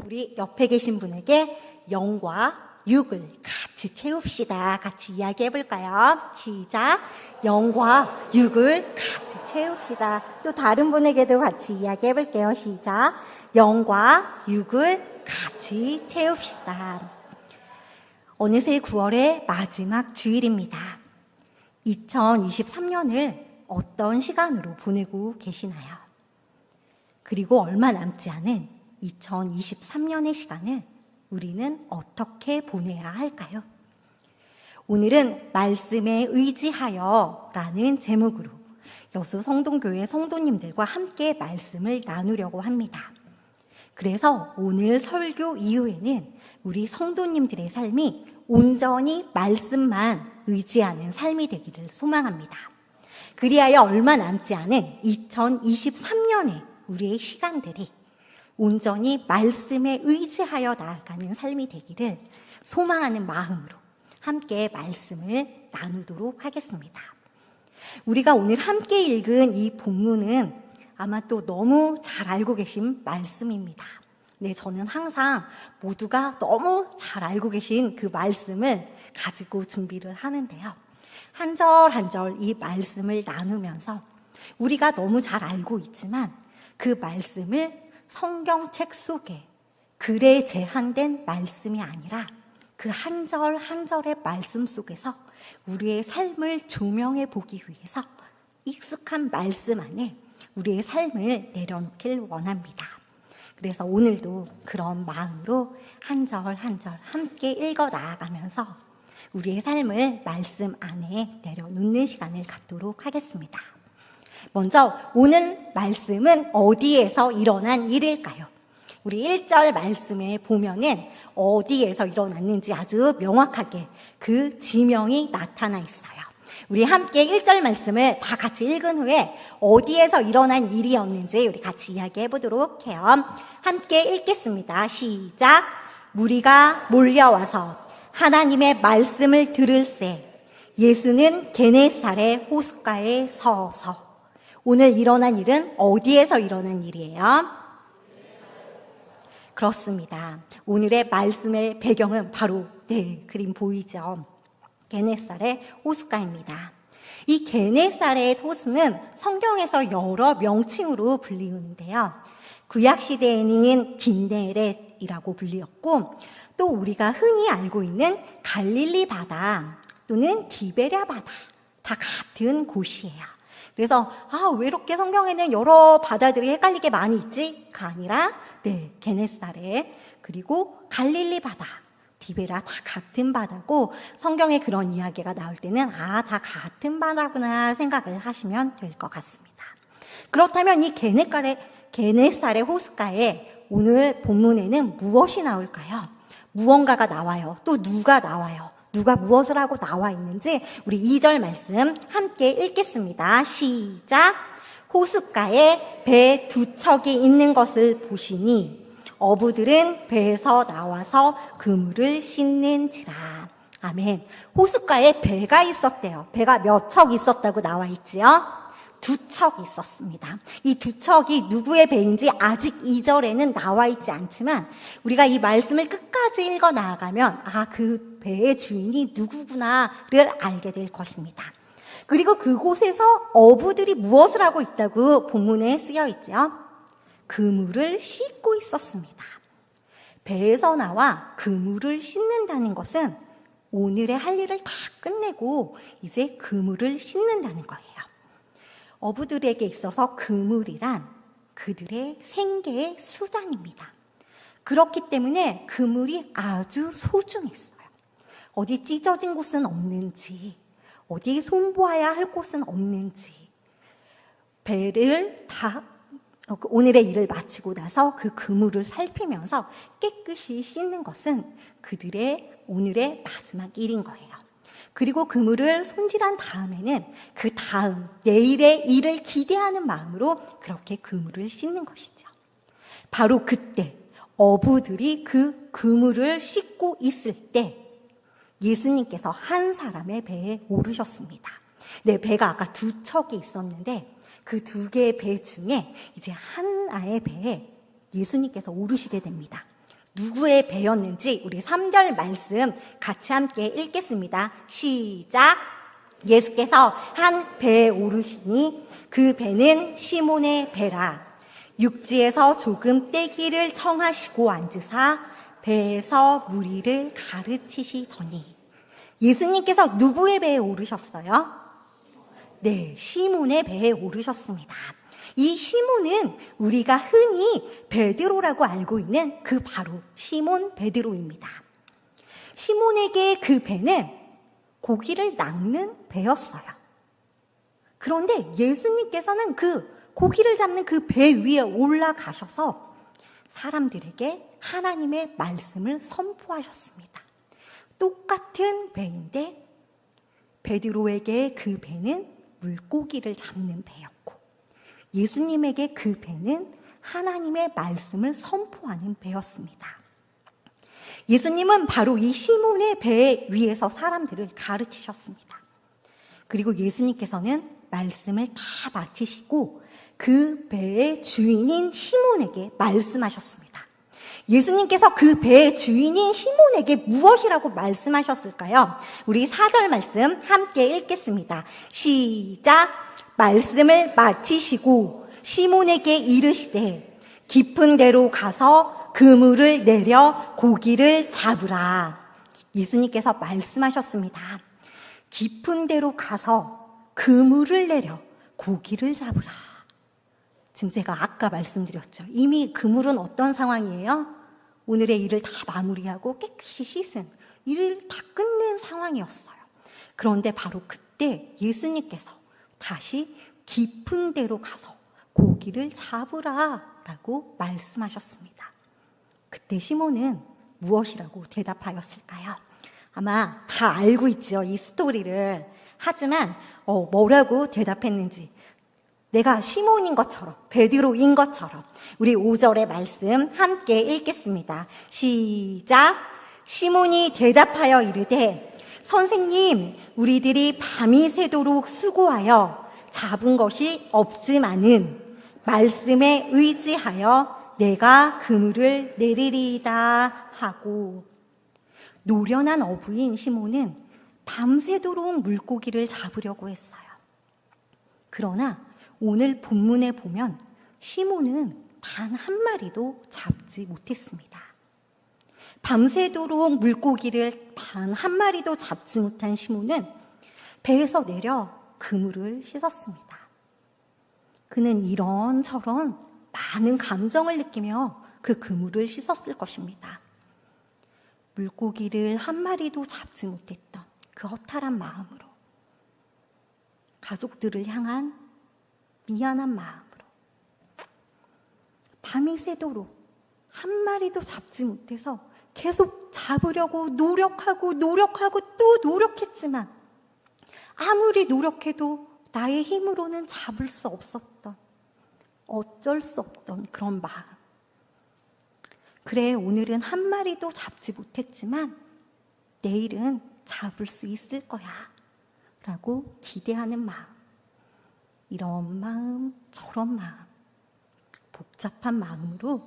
우리 옆에 계신 분에게 영과 육을 같이 채웁시다. 같이 이야기해 볼까요? 시작. 영과 육을 같이 채웁시다. 또 다른 분에게도 같이 이야기해 볼게요. 시작. 영과 육을 같이 채웁시다. 어느새 9월의 마지막 주일입니다. 2023년을 어떤 시간으로 보내고 계시나요? 그리고 얼마 남지 않은 2023년의 시간을 우리는 어떻게 보내야 할까요? 오늘은 말씀에 의지하여 라는 제목으로 여수 성동교회 성도님들과 함께 말씀을 나누려고 합니다. 그래서 오늘 설교 이후에는 우리 성도님들의 삶이 온전히 말씀만 의지하는 삶이 되기를 소망합니다. 그리하여 얼마 남지 않은 2023년에 우리의 시간들이 온전히 말씀에 의지하여 나아가는 삶이 되기를 소망하는 마음으로 함께 말씀을 나누도록 하겠습니다. 우리가 오늘 함께 읽은 이 본문은 아마 또 너무 잘 알고 계신 말씀입니다. 네, 저는 항상 모두가 너무 잘 알고 계신 그 말씀을 가지고 준비를 하는데요. 한 절 한 절 이 말씀을 나누면서 우리가 너무 잘 알고 있지만 그 말씀을 성경책 속에 글에 제한된 말씀이 아니라 그 한 절 한 절의 말씀 속에서 우리의 삶을 조명해 보기 위해서 익숙한 말씀 안에 우리의 삶을 내려놓길 원합니다. 그래서 오늘도 그런 마음으로 한 절 한 절 함께 읽어 나아가면서 우리의 삶을 말씀 안에 내려놓는 시간을 갖도록 하겠습니다. 먼저 오늘 말씀은 어디에서 일어난 일일까요? 우리 1절 말씀에 보면은 어디에서 일어났는지 아주 명확하게 그 지명이 나타나 있어요. 우리 함께 1절 말씀을 다 같이 읽은 후에 어디에서 일어난 일이었는지 우리 같이 이야기해 보도록 해요. 함께 읽겠습니다. 시작. 무리가 몰려와서 하나님의 말씀을 들을새 예수는 게네사렛 호숫가에 서서. 오늘 일어난 일은 어디에서 일어난 일이에요? 그렇습니다. 오늘의 말씀의 배경은 바로 그림 보이죠? 게네사렛 호숫가입니다. 이 게네사렛 호수는 성경에서 여러 명칭으로 불리는데요. 구약시대에는 긴네렛이라고 불리었고 또 우리가 흔히 알고 있는 갈릴리 바다 또는 디베랴 바다 다 같은 곳이에요. 그래서 왜 이렇게 성경에는 여러 바다들이 헷갈리게 많이 있지?가 아니라 게네사렛 그리고 갈릴리 바다 디베랴 다 같은 바다고 성경에 그런 이야기가 나올 때는 다 같은 바다구나 생각을 하시면 될 것 같습니다. 그렇다면 이 게네사렛 호숫가에 오늘 본문에는 무엇이 나올까요? 무언가가 나와요. 또 누가 나와요? 누가 무엇을 하고 나와 있는지 우리 2절 말씀 함께 읽겠습니다. 시작. 호숫가에 배 2척이 있는 것을 보시니 어부들은 배에서 나와서 그물을 씻는지라. 아멘. 호숫가에 배가 있었대요. 배가 몇 척 있었다고 나와 있지요? 2척 있었습니다. 이 2척이 누구의 배인지 아직 2절에는 나와 있지 않지만 우리가 이 말씀을 끝까지 읽어 나아가면 그 배의 주인이 누구구나를 알게 될 것입니다. 그리고 그곳에서 어부들이 무엇을 하고 있다고 본문에 쓰여 있죠? 그물을 씻고 있었습니다. 배에서 나와 그물을 씻는다는 것은 오늘의 할 일을 다 끝내고 이제 그물을 씻는다는 거예요. 어부들에게 있어서 그물이란 그들의 생계의 수단입니다. 그렇기 때문에 그물이 아주 소중했어요. 어디 찢어진 곳은 없는지, 어디 손보아야 할 곳은 없는지, 배를 다 오늘의 일을 마치고 나서 그 그물을 살피면서 깨끗이 씻는 것은 그들의 오늘의 마지막 일인 거예요. 그리고 그물을 손질한 다음에는 그 다음 내일의 일을 기대하는 마음으로 그렇게 그물을 씻는 것이죠. 바로 그때 어부들이 그 그물을 씻고 있을 때 예수님께서 한 사람의 배에 오르셨습니다. 배가 아까 2척이 있었는데 그 2개의 배 중에 이제 하나의 배에 예수님께서 오르시게 됩니다. 누구의 배였는지 우리 3절 말씀 같이 함께 읽겠습니다. 시작! 예수께서 한 배에 오르시니 그 배는 시몬의 배라. 육지에서 조금 떼기를 청하시고 앉으사 배에서 무리를 가르치시더니. 예수님께서 누구의 배에 오르셨어요? 네, 시몬의 배에 오르셨습니다. 이 시몬은 우리가 흔히 베드로라고 알고 있는 그 바로 시몬 베드로입니다. 시몬에게 그 배는 고기를 낚는 배였어요. 그런데 예수님께서는 그 고기를 잡는 그 배 위에 올라가셔서 사람들에게 하나님의 말씀을 선포하셨습니다. 똑같은 배인데 베드로에게 그 배는 물고기를 잡는 배였고 예수님에게 그 배는 하나님의 말씀을 선포하는 배였습니다. 예수님은 바로 이 시몬의 배 위에서 사람들을 가르치셨습니다. 그리고 예수님께서는 말씀을 다 마치시고 그 배의 주인인 시몬에게 말씀하셨습니다. 예수님께서 그 배의 주인인 시몬에게 무엇이라고 말씀하셨을까요? 우리 4절 말씀 함께 읽겠습니다. 시작! 말씀을 마치시고 시몬에게 이르시되 깊은 데로 가서 그물을 내려 고기를 잡으라. 예수님께서 말씀하셨습니다. 깊은 데로 가서 그물을 내려 고기를 잡으라. 지금 제가 아까 말씀드렸죠. 이미 그물은 어떤 상황이에요? 오늘의 일을 다 마무리하고 깨끗이 씻은 일을 다 끝낸 상황이었어요. 그런데 바로 그때 예수님께서 다시 깊은 데로 가서 고기를 잡으라 라고 말씀하셨습니다. 그때 시몬은 무엇이라고 대답하였을까요? 아마 다 알고 있죠, 이 스토리를. 하지만 뭐라고 대답했는지, 내가 시몬인 것처럼, 베드로인 것처럼 우리 5절의 말씀 함께 읽겠습니다. 시작! 시몬이 대답하여 이르되 선생님, 우리들이 밤이 새도록 수고하여 잡은 것이 없지만은 말씀에 의지하여 내가 그물을 내리리이다 하고. 노련한 어부인 시몬은 밤새도록 물고기를 잡으려고 했어요. 그러나 오늘 본문에 보면 시몬은 단 한 마리도 잡지 못했습니다. 밤새도록 물고기를 단 한 마리도 잡지 못한 시몬은 배에서 내려 그물을 씻었습니다. 그는 이런저런 많은 감정을 느끼며 그 그물을 씻었을 것입니다. 물고기를 한 마리도 잡지 못했던 그 허탈한 마음으로, 가족들을 향한 미안한 마음으로, 밤이 새도록 한 마리도 잡지 못해서 계속 잡으려고 노력하고 또 노력했지만 아무리 노력해도 나의 힘으로는 잡을 수 없었던, 어쩔 수 없던 그런 마음. 그래, 오늘은 한 마리도 잡지 못했지만 내일은 잡을 수 있을 거야 라고 기대하는 마음. 이런 마음, 저런 마음, 복잡한 마음으로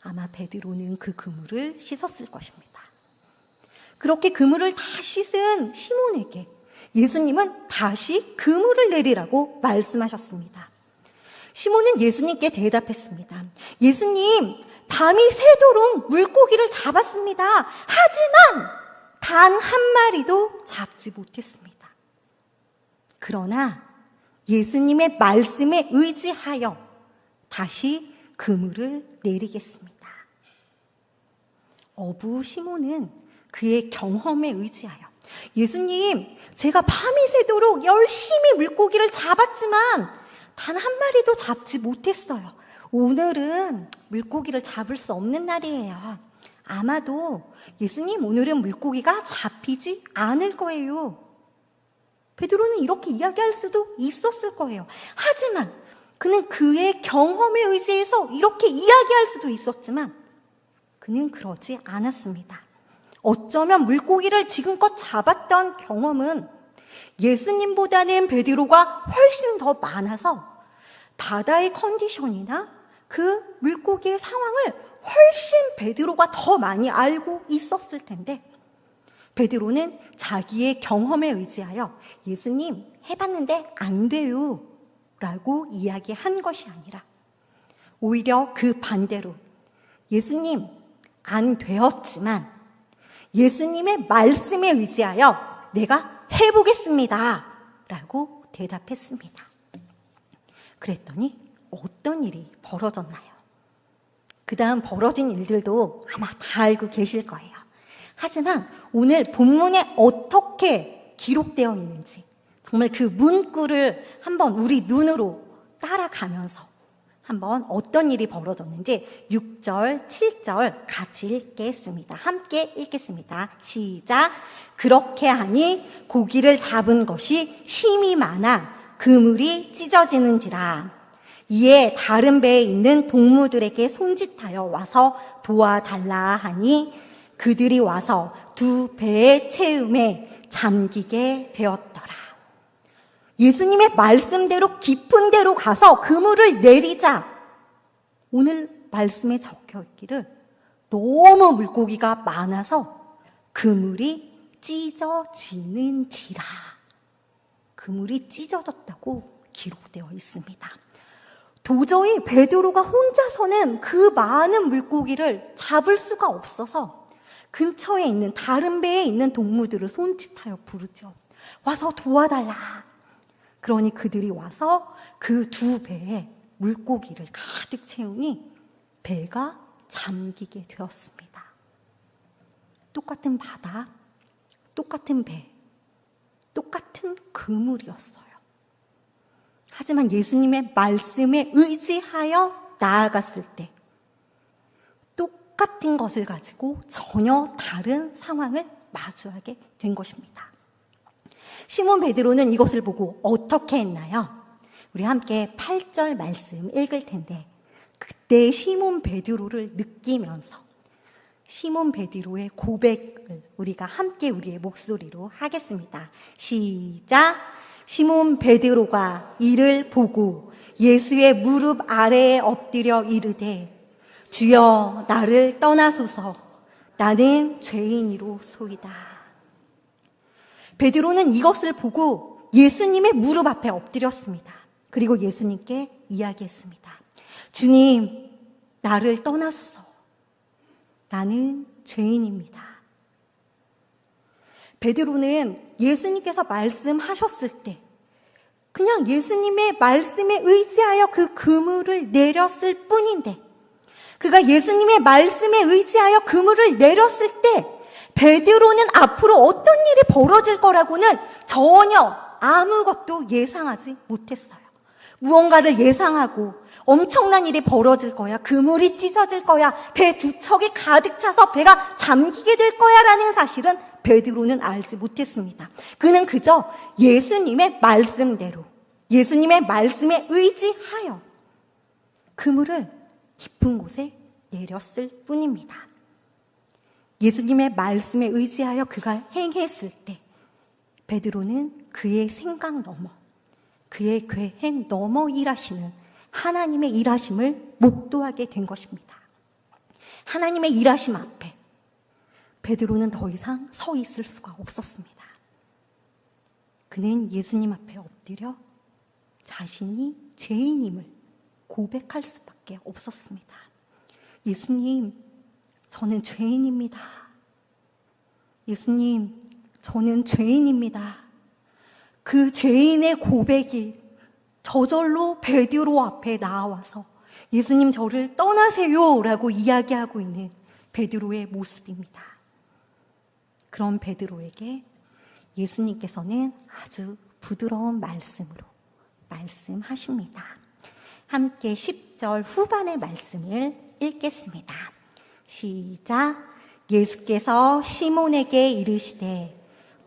아마 베드로는 그 그물을 씻었을 것입니다. 그렇게 그물을 다 씻은 시몬에게 예수님은 다시 그물을 내리라고 말씀하셨습니다. 시몬은 예수님께 대답했습니다. 예수님, 밤이 새도록 물고기를 잡았습니다. 하지만 단 한 마리도 잡지 못했습니다. 그러나 예수님의 말씀에 의지하여 다시 그물을 내리겠습니다. 어부 시몬은 그의 경험에 의지하여, 예수님, 제가 밤이 새도록 열심히 물고기를 잡았지만 단 한 마리도 잡지 못했어요. 오늘은 물고기를 잡을 수 없는 날이에요. 아마도 예수님, 오늘은 물고기가 잡히지 않을 거예요. 베드로는 이렇게 이야기할 수도 있었을 거예요. 하지만 그는 그의 경험에 의지해서 이렇게 이야기할 수도 있었지만 그는 그러지 않았습니다. 어쩌면 물고기를 지금껏 잡았던 경험은 예수님보다는 베드로가 훨씬 더 많아서 바다의 컨디션이나 그 물고기의 상황을 훨씬 베드로가 더 많이 알고 있었을 텐데 베드로는 자기의 경험에 의지하여 예수님 해봤는데 안 돼요 라고 이야기한 것이 아니라 오히려 그 반대로 예수님 안 되었지만 예수님의 말씀에 의지하여 내가 해보겠습니다 라고 대답했습니다. 그랬더니 어떤 일이 벌어졌나요? 그 다음 벌어진 일들도 아마 다 알고 계실 거예요. 하지만 오늘 본문에 어떻게 기록되어 있는지 정말 그 문구를 한번 우리 눈으로 따라가면서 한번 어떤 일이 벌어졌는지 6절, 7절 같이 읽겠습니다. 함께 읽겠습니다. 시작. 그렇게 하니 고기를 잡은 것이 심이 많아 그물이 찢어지는지라. 이에 다른 배에 있는 동무들에게 손짓하여 와서 도와달라 하니 그들이 와서 두 배의 채움에 잠기게 되었더라. 예수님의 말씀대로 깊은 데로 가서 그물을 내리자. 오늘 말씀에 적혀 있기를 너무 물고기가 많아서 그물이 찢어지는지라. 그물이 찢어졌다고 기록되어 있습니다. 도저히 베드로가 혼자서는 그 많은 물고기를 잡을 수가 없어서 근처에 있는 다른 배에 있는 동무들을 손짓하여 부르죠. 와서 도와달라. 그러니 그들이 와서 그 두 배에 물고기를 가득 채우니 배가 잠기게 되었습니다. 똑같은 바다, 똑같은 배, 똑같은 그물이었어요. 하지만 예수님의 말씀에 의지하여 나아갔을 때 똑같은 것을 가지고 전혀 다른 상황을 마주하게 된 것입니다. 시몬 베드로는 이것을 보고 어떻게 했나요? 우리 함께 8절 말씀 읽을 텐데 그때 시몬 베드로를 느끼면서 시몬 베드로의 고백을 우리가 함께 우리의 목소리로 하겠습니다. 시작! 시몬 베드로가 이를 보고 예수의 무릎 아래에 엎드려 이르되 주여 나를 떠나소서 나는 죄인이로소이다. 베드로는 이것을 보고 예수님의 무릎 앞에 엎드렸습니다. 그리고 예수님께 이야기했습니다. 주님, 나를 떠나소서. 나는 죄인입니다. 베드로는 예수님께서 말씀하셨을 때 그냥 예수님의 말씀에 의지하여 그 그물을 내렸을 뿐인데 그가 예수님의 말씀에 의지하여 그물을 내렸을 때 베드로는 앞으로 어떤 일이 벌어질 거라고는 전혀 아무것도 예상하지 못했어요. 무언가를 예상하고 엄청난 일이 벌어질 거야. 그물이 찢어질 거야. 배 두 척이 가득 차서 배가 잠기게 될 거야 라는 사실은 베드로는 알지 못했습니다. 그는 그저 예수님의 말씀대로 예수님의 말씀에 의지하여 그물을 깊은 곳에 내렸을 뿐입니다. 예수님의 말씀에 의지하여 그가 행했을 때 베드로는 그의 생각 넘어 그의 계획 넘어 일하시는 하나님의 일하심을 목도하게 된 것입니다. 하나님의 일하심 앞에 베드로는 더 이상 서 있을 수가 없었습니다. 그는 예수님 앞에 엎드려 자신이 죄인임을 고백할 수밖에 없었습니다. 예수님, 저는 죄인입니다. 예수님, 저는 죄인입니다. 그 죄인의 고백이 저절로 베드로 앞에 나와서 예수님 저를 떠나세요 라고 이야기하고 있는 베드로의 모습입니다. 그런 베드로에게 예수님께서는 아주 부드러운 말씀으로 말씀하십니다. 함께 10절 후반의 말씀을 읽겠습니다. 시작! 예수께서 시몬에게 이르시되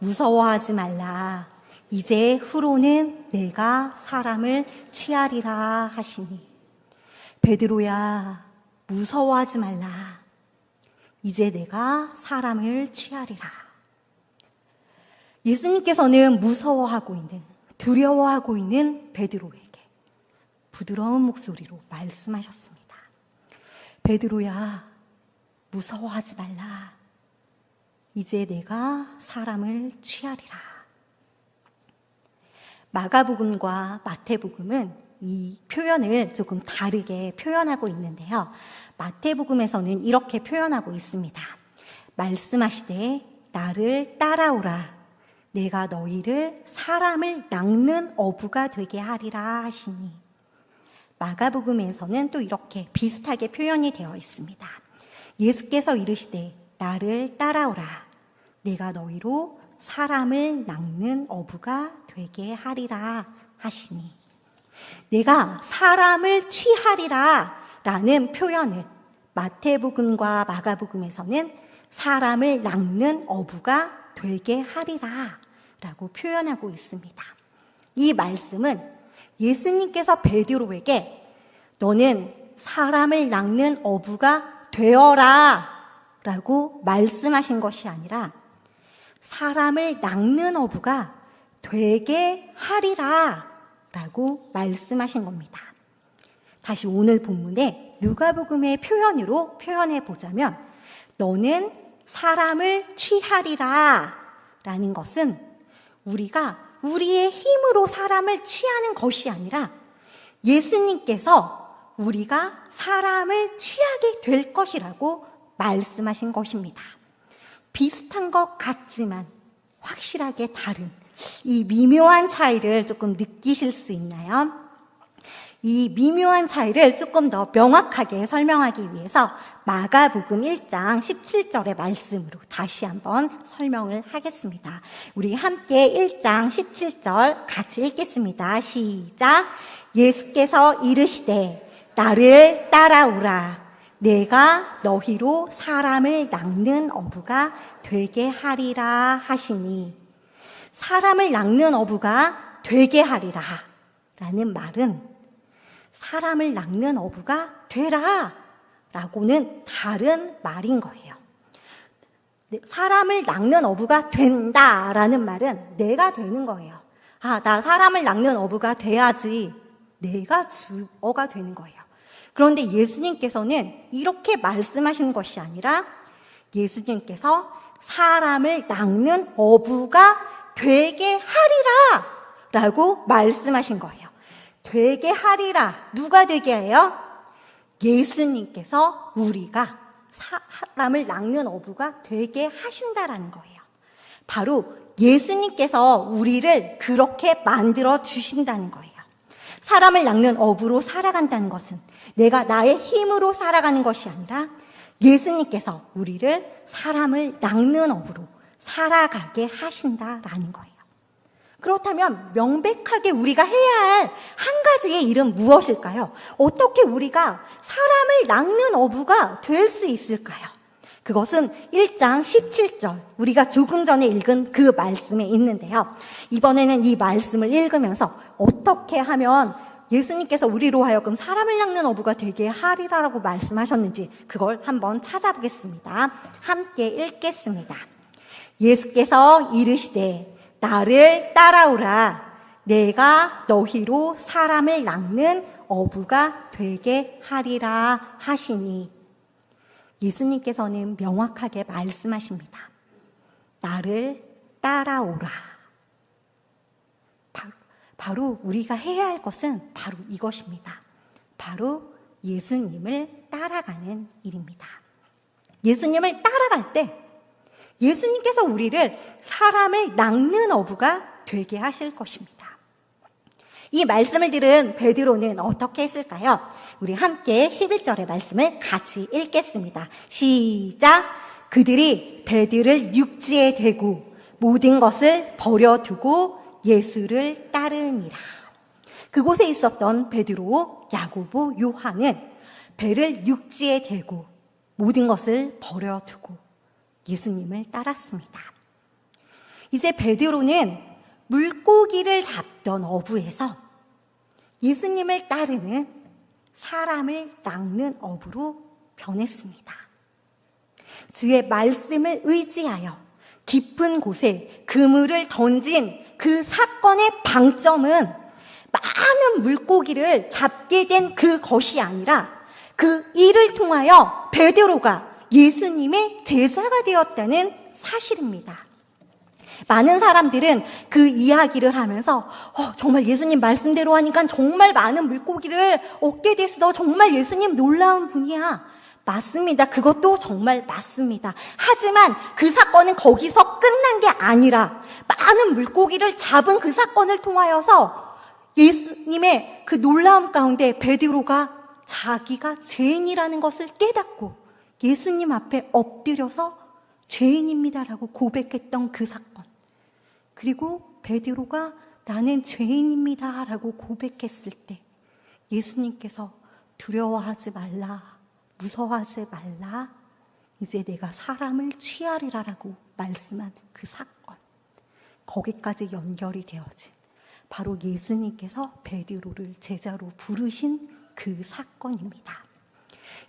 무서워하지 말라. 이제 후로는 내가 사람을 취하리라 하시니. 베드로야, 무서워하지 말라. 이제 내가 사람을 취하리라. 예수님께서는 무서워하고 있는, 두려워하고 있는 베드로에게 부드러운 목소리로 말씀하셨습니다. 베드로야, 무서워하지 말라. 이제 내가 사람을 취하리라. 마가복음과 마태복음은 이 표현을 조금 다르게 표현하고 있는데요. 마태복음에서는 이렇게 표현하고 있습니다. 말씀하시되 나를 따라오라. 내가 너희를 사람을 낚는 어부가 되게 하리라 하시니. 마가복음에서는 또 이렇게 비슷하게 표현이 되어 있습니다. 예수께서 이르시되 나를 따라오라. 내가 너희로 사람을 낚는 어부가 되게 하리라 하시니. 내가 사람을 취하리라 라는 표현을 마태복음과 마가복음에서는 사람을 낚는 어부가 되게 하리라 라고 표현하고 있습니다. 이 말씀은 예수님께서 베드로에게 너는 사람을 낚는 어부가 되어라 라고 말씀하신 것이 아니라 사람을 낚는 어부가 되게 하리라 라고 말씀하신 겁니다. 다시 오늘 본문에 누가복음의 표현으로 표현해 보자면 너는 사람을 취하리라 라는 것은 우리가 우리의 힘으로 사람을 취하는 것이 아니라 예수님께서 우리가 사람을 취하게 될 것이라고 말씀하신 것입니다. 비슷한 것 같지만 확실하게 다른 이 미묘한 차이를 조금 느끼실 수 있나요? 이 미묘한 차이를 조금 더 명확하게 설명하기 위해서 마가복음 1장 17절의 말씀으로 다시 한번 설명을 하겠습니다. 우리 함께 1장 17절 같이 읽겠습니다. 시작. 예수께서 이르시되 나를 따라오라. 내가 너희로 사람을 낚는 어부가 되게 하리라 하시니. 사람을 낚는 어부가 되게 하리라 라는 말은 사람을 낚는 어부가 되라 라고는 다른 말인 거예요. 사람을 낚는 어부가 된다라는 말은 내가 되는 거예요. 아, 나 사람을 낚는 어부가 돼야지. 내가 주어가 되는 거예요. 그런데 예수님께서는 이렇게 말씀하시는 것이 아니라 예수님께서 사람을 낚는 어부가 되게 하리라 라고 말씀하신 거예요. 되게 하리라. 누가 되게 해요? 예수님께서 우리가 사람을 낚는 어부가 되게 하신다라는 거예요. 바로 예수님께서 우리를 그렇게 만들어 주신다는 거예요. 사람을 낚는 어부로 살아간다는 것은 내가 나의 힘으로 살아가는 것이 아니라 예수님께서 우리를 사람을 낚는 업으로 살아가게 하신다라는 거예요. 그렇다면 명백하게 우리가 해야 할 한 가지의 일은 무엇일까요? 어떻게 우리가 사람을 낚는 어부가 될 수 있을까요? 그것은 1장 17절, 우리가 조금 전에 읽은 그 말씀에 있는데요. 이번에는 이 말씀을 읽으면서 어떻게 하면 예수님께서 우리로 하여금 사람을 낚는 어부가 되게 하리라라고 말씀하셨는지 그걸 한번 찾아보겠습니다. 함께 읽겠습니다. 예수께서 이르시되 나를 따라오라. 내가 너희로 사람을 낚는 어부가 되게 하리라 하시니. 예수님께서는 명확하게 말씀하십니다. 나를 따라오라. 바로 우리가 해야 할 것은 바로 이것입니다. 바로 예수님을 따라가는 일입니다. 예수님을 따라갈 때 예수님께서 우리를 사람을 낚는 어부가 되게 하실 것입니다. 이 말씀을 들은 베드로는 어떻게 했을까요? 우리 함께 11절의 말씀을 같이 읽겠습니다. 시작! 그들이 베드를 육지에 대고 모든 것을 버려두고 예수를 따르니라. 그곳에 있었던 베드로, 야고보, 요한은 배를 육지에 대고 모든 것을 버려두고 예수님을 따랐습니다. 이제 베드로는 물고기를 잡던 어부에서 예수님을 따르는 사람을 낚는 어부로 변했습니다. 주의 말씀을 의지하여 깊은 곳에 그물을 던진 그 사건의 방점은 많은 물고기를 잡게 된 그것이 아니라 그 일을 통하여 베드로가 예수님의 제자가 되었다는 사실입니다. 많은 사람들은 그 이야기를 하면서 정말 예수님 말씀대로 하니까 정말 많은 물고기를 얻게 됐어. 정말 예수님 놀라운 분이야. 맞습니다. 그것도 정말 맞습니다. 하지만 그 사건은 거기서 끝난 게 아니라 많은 물고기를 잡은 그 사건을 통하여서 예수님의 그 놀라움 가운데 베드로가 자기가 죄인이라는 것을 깨닫고 예수님 앞에 엎드려서 죄인입니다라고 고백했던 그 사건. 그리고 베드로가 나는 죄인입니다라고 고백했을 때 예수님께서 두려워하지 말라, 무서워하지 말라, 이제 내가 사람을 취하리라라고 말씀한 그 사건. 거기까지 연결이 되어진 바로 예수님께서 베드로를 제자로 부르신 그 사건입니다.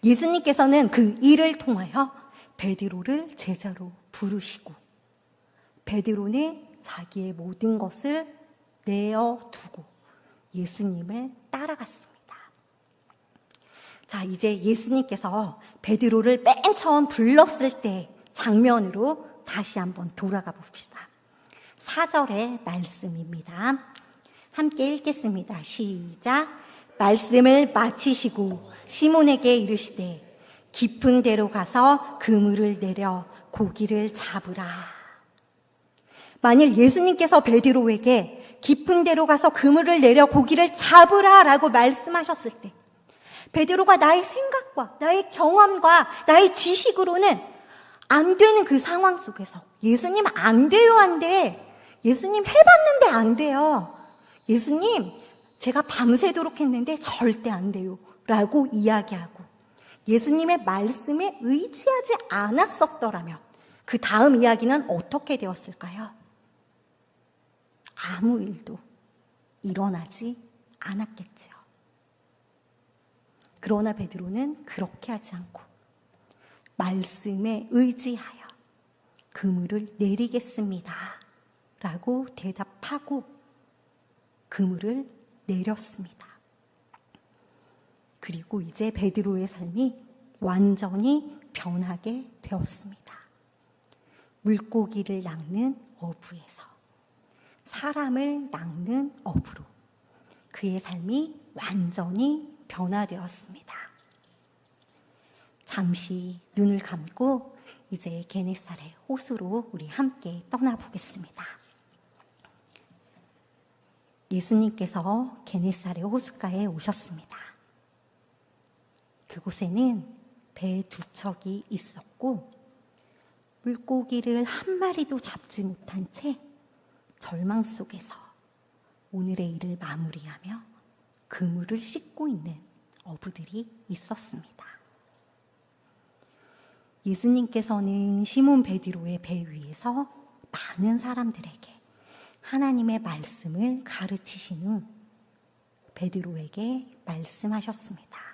예수님께서는 그 일을 통하여 베드로를 제자로 부르시고 베드로는 자기의 모든 것을 내어두고 예수님을 따라갔습니다. 자, 이제 예수님께서 베드로를 맨 처음 불렀을 때 장면으로 다시 한번 돌아가 봅시다. 4절의 말씀입니다. 함께 읽겠습니다. 시작. 말씀을 마치시고 시몬에게 이르시되 깊은 데로 가서 그물을 내려 고기를 잡으라. 만일 예수님께서 베드로에게 깊은 데로 가서 그물을 내려 고기를 잡으라 라고 말씀하셨을 때 베드로가 나의 생각과 나의 경험과 나의 지식으로는 안 되는 그 상황 속에서 예수님 안 돼요, 안 돼. 예수님 해봤는데 안 돼요. 예수님 제가 밤새도록 했는데 절대 안 돼요 라고 이야기하고 예수님의 말씀에 의지하지 않았었더라면 그 다음 이야기는 어떻게 되었을까요? 아무 일도 일어나지 않았겠지요. 그러나 베드로는 그렇게 하지 않고 말씀에 의지하여 그물을 내리겠습니다 라고 대답하고 그물을 내렸습니다. 그리고 이제 베드로의 삶이 완전히 변하게 되었습니다. 물고기를 낚는 어부에서 사람을 낚는 어부로 그의 삶이 완전히 변화되었습니다. 잠시 눈을 감고 이제 게네사렛 호수로 우리 함께 떠나보겠습니다. 예수님께서 게네사렛 호숫가에 오셨습니다. 그곳에는 배 2척이 있었고 물고기를 한 마리도 잡지 못한 채 절망 속에서 오늘의 일을 마무리하며 그물을 씻고 있는 어부들이 있었습니다. 예수님께서는 시몬 베드로의 배 위에서 많은 사람들에게 하나님의 말씀을 가르치신 후 베드로에게 말씀하셨습니다.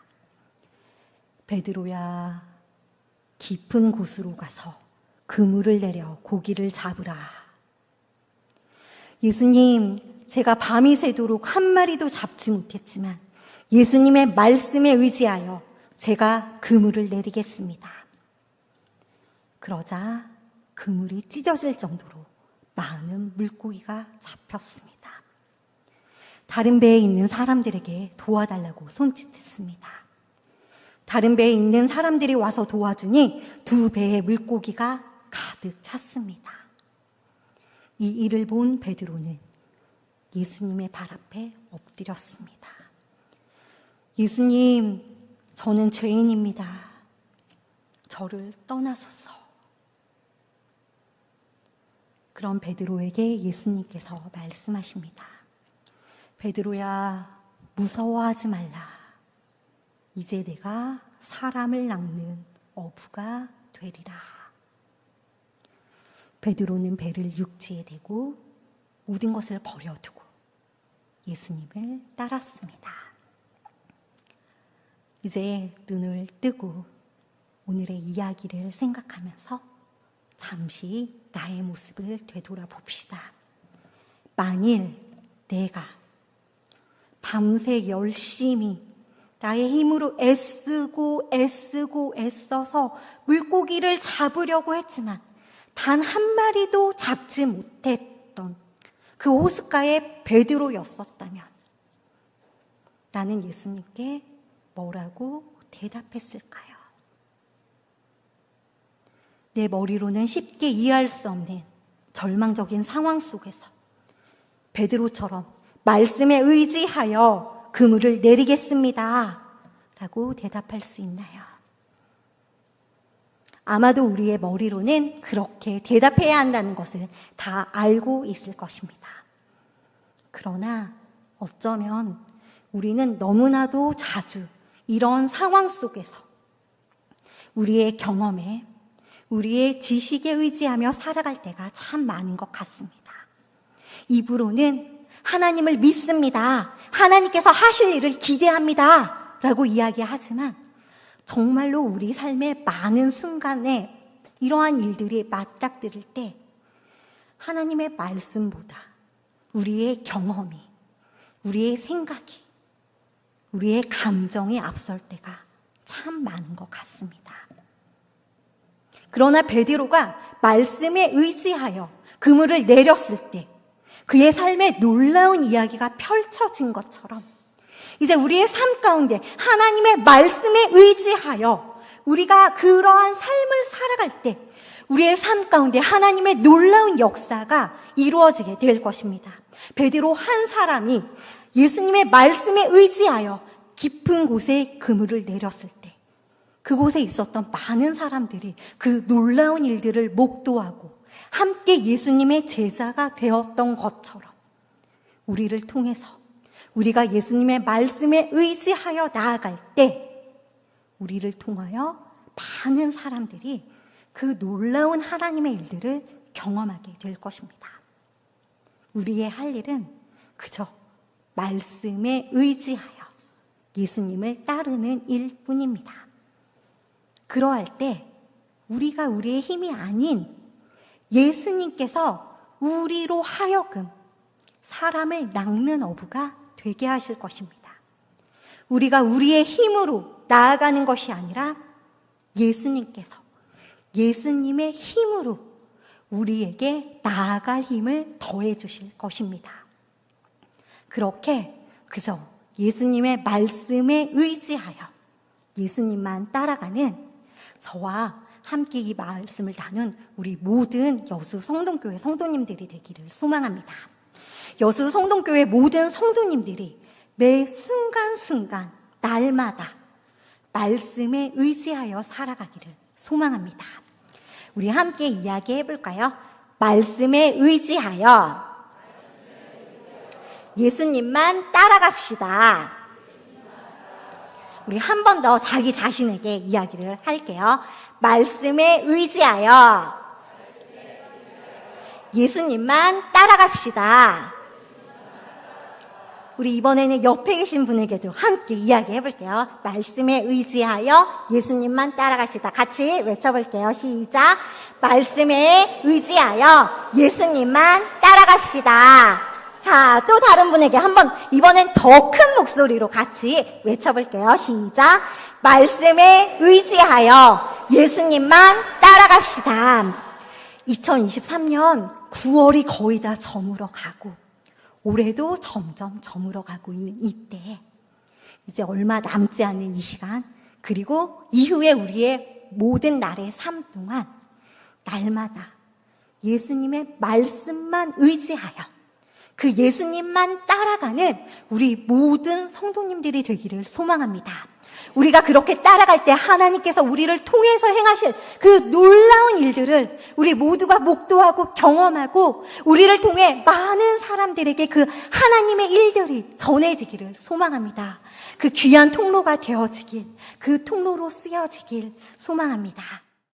베드로야, 깊은 곳으로 가서 그물을 내려 고기를 잡으라. 예수님, 제가 밤이 새도록 한 마리도 잡지 못했지만 예수님의 말씀에 의지하여 제가 그물을 내리겠습니다. 그러자 그물이 찢어질 정도로 많은 물고기가 잡혔습니다. 다른 배에 있는 사람들에게 도와달라고 손짓했습니다. 다른 배에 있는 사람들이 와서 도와주니 2배의 물고기가 가득 찼습니다. 이 일을 본 베드로는 예수님의 발 앞에 엎드렸습니다. 예수님, 저는 죄인입니다. 저를 떠나소서. 그런 베드로에게 예수님께서 말씀하십니다. 베드로야, 무서워하지 말라. 이제 내가 사람을 낚는 어부가 되리라. 베드로는 배를 육지에 대고 모든 것을 버려두고 예수님을 따랐습니다. 이제 눈을 뜨고 오늘의 이야기를 생각하면서 잠시 나의 모습을 되돌아봅시다. 만일 내가 밤새 열심히 나의 힘으로 애써서 물고기를 잡으려고 했지만 단 한 마리도 잡지 못했던 그 호숫가의 베드로였었다면 나는 예수님께 뭐라고 대답했을까요? 내 머리로는 쉽게 이해할 수 없는 절망적인 상황 속에서 베드로처럼 말씀에 의지하여 그물을 내리겠습니다 라고 대답할 수 있나요? 아마도 우리의 머리로는 그렇게 대답해야 한다는 것을 다 알고 있을 것입니다. 그러나 어쩌면 우리는 너무나도 자주 이런 상황 속에서 우리의 경험에, 우리의 지식에 의지하며 살아갈 때가 참 많은 것 같습니다. 입으로는 하나님을 믿습니다. 하나님께서 하실 일을 기대합니다. 라고 이야기하지만 정말로 우리 삶의 많은 순간에 이러한 일들이 맞닥뜨릴 때 하나님의 말씀보다 우리의 경험이, 우리의 생각이, 우리의 감정이 앞설 때가 참 많은 것 같습니다. 그러나 베드로가 말씀에 의지하여 그물을 내렸을 때 그의 삶에 놀라운 이야기가 펼쳐진 것처럼 이제 우리의 삶 가운데 하나님의 말씀에 의지하여 우리가 그러한 삶을 살아갈 때 우리의 삶 가운데 하나님의 놀라운 역사가 이루어지게 될 것입니다. 베드로 한 사람이 예수님의 말씀에 의지하여 깊은 곳에 그물을 내렸을 때 그곳에 있었던 많은 사람들이 그 놀라운 일들을 목도하고 함께 예수님의 제자가 되었던 것처럼 우리를 통해서 우리가 예수님의 말씀에 의지하여 나아갈 때 우리를 통하여 많은 사람들이 그 놀라운 하나님의 일들을 경험하게 될 것입니다. 우리의 할 일은 그저 말씀에 의지하여 예수님을 따르는 일뿐입니다. 그러할 때 우리가 우리의 힘이 아닌 예수님께서 우리로 하여금 사람을 낚는 어부가 되게 하실 것입니다. 우리가 우리의 힘으로 나아가는 것이 아니라 예수님께서 예수님의 힘으로 우리에게 나아갈 힘을 더해 주실 것입니다. 그렇게 그저 예수님의 말씀에 의지하여 예수님만 따라가는 저와 함께 이 말씀을 나눈 우리 모든 여수 성동교회 성도님들이 되기를 소망합니다. 여수 성동교회 모든 성도님들이 매 순간순간 날마다 말씀에 의지하여 살아가기를 소망합니다. 우리 함께 이야기해 볼까요? 말씀에 의지하여 예수님만 따라갑시다. 우리 한 번 더 자기 자신에게 이야기를 할게요. 말씀에 의지하여 예수님만 따라갑시다. 우리 이번에는 옆에 계신 분에게도 함께 이야기해 볼게요. 말씀에 의지하여 예수님만 따라갑시다. 같이 외쳐볼게요. 시작. 말씀에 의지하여 예수님만 따라갑시다. 자, 또 다른 분에게 한번 이번엔 더 큰 목소리로 같이 외쳐볼게요. 시작. 말씀에 의지하여 예수님만 따라갑시다. 2023년 9월이 거의 다 저물어 가고 올해도 점점 저물어 가고 있는 이때 이제 얼마 남지 않은 이 시간 그리고 이후에 우리의 모든 날의 삶 동안 날마다 예수님의 말씀만 의지하여 그 예수님만 따라가는 우리 모든 성도님들이 되기를 소망합니다. 우리가 그렇게 따라갈 때 하나님께서 우리를 통해서 행하실 그 놀라운 일들을 우리 모두가 목도하고 경험하고 우리를 통해 많은 사람들에게 그 하나님의 일들이 전해지기를 소망합니다. 그 귀한 통로가 되어지길, 그 통로로 쓰여지길 소망합니다.